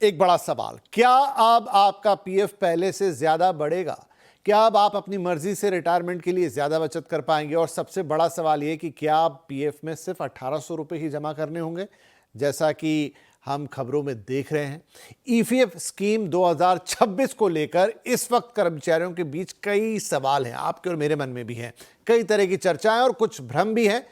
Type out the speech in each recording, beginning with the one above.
एक बड़ा सवाल, क्या अब आपका पीएफ पहले से ज्यादा बढ़ेगा? क्या अब आप अपनी मर्जी से रिटायरमेंट के लिए ज्यादा बचत कर पाएंगे? और सबसे बड़ा सवाल यह कि क्या आप पीएफ में सिर्फ 1800 रुपए ही जमा करने होंगे, जैसा कि हम खबरों में देख रहे हैं। ईपीएफ स्कीम 2026 को लेकर इस वक्त कर्मचारियों के बीच कई सवाल हैं, आपके और मेरे मन में भी हैं। कई तरह की चर्चाएं और कुछ भ्रम भी हैं।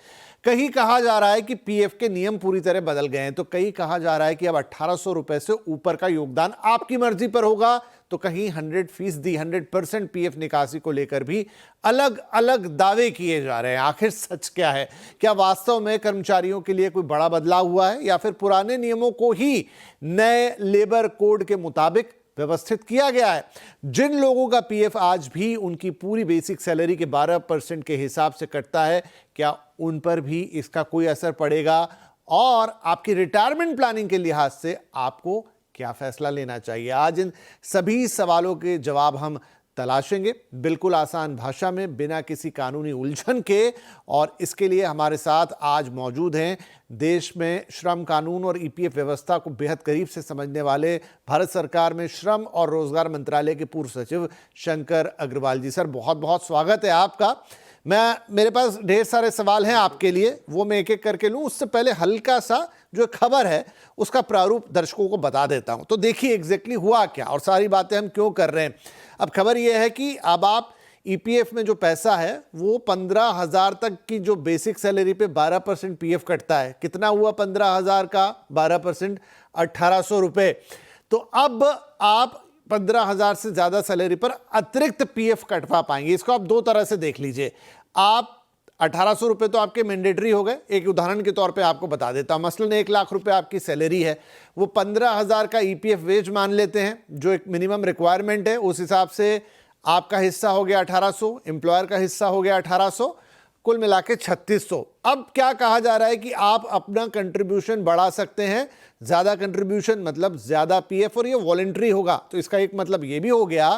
कहीं कहा जा रहा है कि पीएफ के नियम पूरी तरह बदल गए हैं, तो कहीं कहा जा रहा है कि अब 1800 रुपए से ऊपर का योगदान आपकी मर्जी पर होगा, तो कहीं 100% पीएफ निकासी को लेकर भी अलग अलग दावे किए जा रहे हैं। आखिर सच क्या है? क्या वास्तव में कर्मचारियों के लिए कोई बड़ा बदलाव हुआ है, या फिर पुराने नियमों को ही नए लेबर कोड के मुताबिक व्यवस्थित किया गया है? जिन लोगों का पीएफ आज भी उनकी पूरी बेसिक सैलरी के 12% के हिसाब से कटता है, क्या उन पर भी इसका कोई असर पड़ेगा? और आपकी रिटायरमेंट प्लानिंग के लिहाज से आपको क्या फैसला लेना चाहिए? आज इन सभी सवालों के जवाब हम तलाशेंगे, बिल्कुल आसान भाषा में, बिना किसी कानूनी उलझन के। और इसके लिए हमारे साथ आज मौजूद हैं देश में श्रम कानून और ईपीएफ व्यवस्था को बेहद करीब से समझने वाले भारत सरकार में श्रम और रोजगार मंत्रालय के पूर्व सचिव शंकर अग्रवाल जी। सर, बहुत बहुत स्वागत है आपका। मेरे पास ढेर सारे सवाल हैं आपके लिए, वो मैं एक एक करके लूं। उससे पहले हल्का सा जो खबर है उसका प्रारूप दर्शकों को बता देता हूं। तो देखिए एग्जैक्टली हुआ क्या और सारी बातें हम क्यों कर रहे हैं। अब खबर यह है कि अब आप ईपीएफ में जो पैसा है वो 15,000 तक की जो बेसिक सैलरी पे 12% पीएफ कटता है। कितना हुआ 15,000 का 12%? 1800 रुपए। तो अब आप 15,000 से ज्यादा सैलरी पर अतिरिक्त पीएफ कटवा पाएंगे। इसको आप दो तरह से देख लीजिए। आप 1800 रुपए तो आपके मैंडेटरी हो गए। एक उदाहरण के तौर पे आपको बता देता हूं, मसलन 1 लाख रुपए आपकी सैलरी है, वो 15,000 का ईपीएफ वेज मान लेते हैं, जो एक मिनिमम रिक्वायरमेंट है। उस हिसाब से आपका हिस्सा हो गया 1800, एम्प्लॉयर का हिस्सा हो गया 1800, कुल मिला के 3600। अब क्या कहा जा रहा है कि आप अपना कंट्रीब्यूशन बढ़ा सकते हैं। ज्यादा कंट्रीब्यूशन मतलब ज्यादा पीएफ, और ये वॉलंटरी होगा। तो इसका एक मतलब ये भी हो गया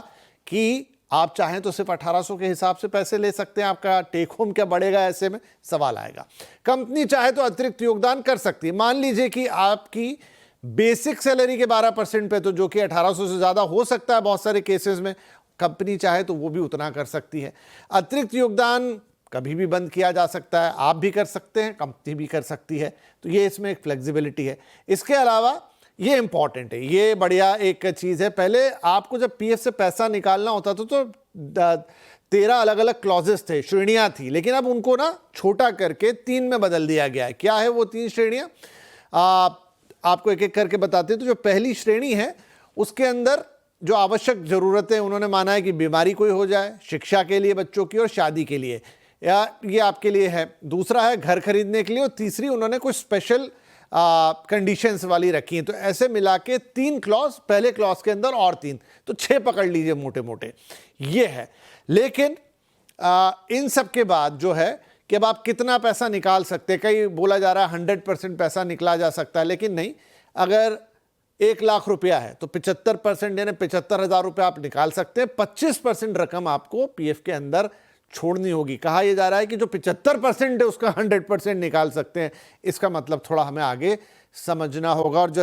कि आप चाहें तो सिर्फ 1800 के हिसाब से पैसे ले सकते हैं। आपका टेक होम क्या बढ़ेगा, ऐसे में सवाल आएगा। कंपनी चाहे तो अतिरिक्त योगदान कर सकती है। मान लीजिए कि आपकी बेसिक सैलरी के 12% पे, तो जो कि 1800 से ज्यादा हो सकता है बहुत सारे केसेस में, कंपनी चाहे तो वो भी उतना कर सकती है। अतिरिक्त योगदान कभी भी बंद किया जा सकता है, आप भी कर सकते हैं, कंपनी भी कर सकती है। तो ये इसमें एक फ्लेक्सिबिलिटी है। इसके अलावा ये इंपॉर्टेंट है, ये बढ़िया एक चीज है। पहले आपको जब पीएफ से पैसा निकालना होता था तो 13 अलग अलग क्लॉजेस थे, श्रेणियां थी, लेकिन अब उनको ना छोटा करके 3 में बदल दिया गया है। क्या है वो 3 श्रेणियां? आपको एक एक करके बताते हैं। तो जो पहली श्रेणी है उसके अंदर जो आवश्यक जरूरतें उन्होंने माना है कि बीमारी कोई हो जाए, शिक्षा के लिए बच्चों की, और शादी के लिए, या ये आपके लिए है। दूसरा है घर खरीदने के लिए, और तीसरी उन्होंने कुछ स्पेशल कंडीशंस वाली रखी हैं। तो ऐसे मिला के 3 क्लॉज, पहले क्लॉज के अंदर और 3, तो 6 पकड़ लीजिए मोटे मोटे, ये है। लेकिन इन सब के बाद जो है कि अब आप कितना पैसा निकाल सकते हैं। कई बोला जा रहा है 100% पैसा निकला जा सकता है, लेकिन नहीं। अगर 1 लाख रुपया है तो 75% यानी 75,000 रुपये आप निकाल सकते हैं। 25% रकम आपको पीएफ के अंदर छोड़नी होगी। कहा यह जा रहा है कि जो 75% है उसका 100% निकाल सकते हैं। इसका मतलब थोड़ा हमें आगे समझना होगा, और जल्दी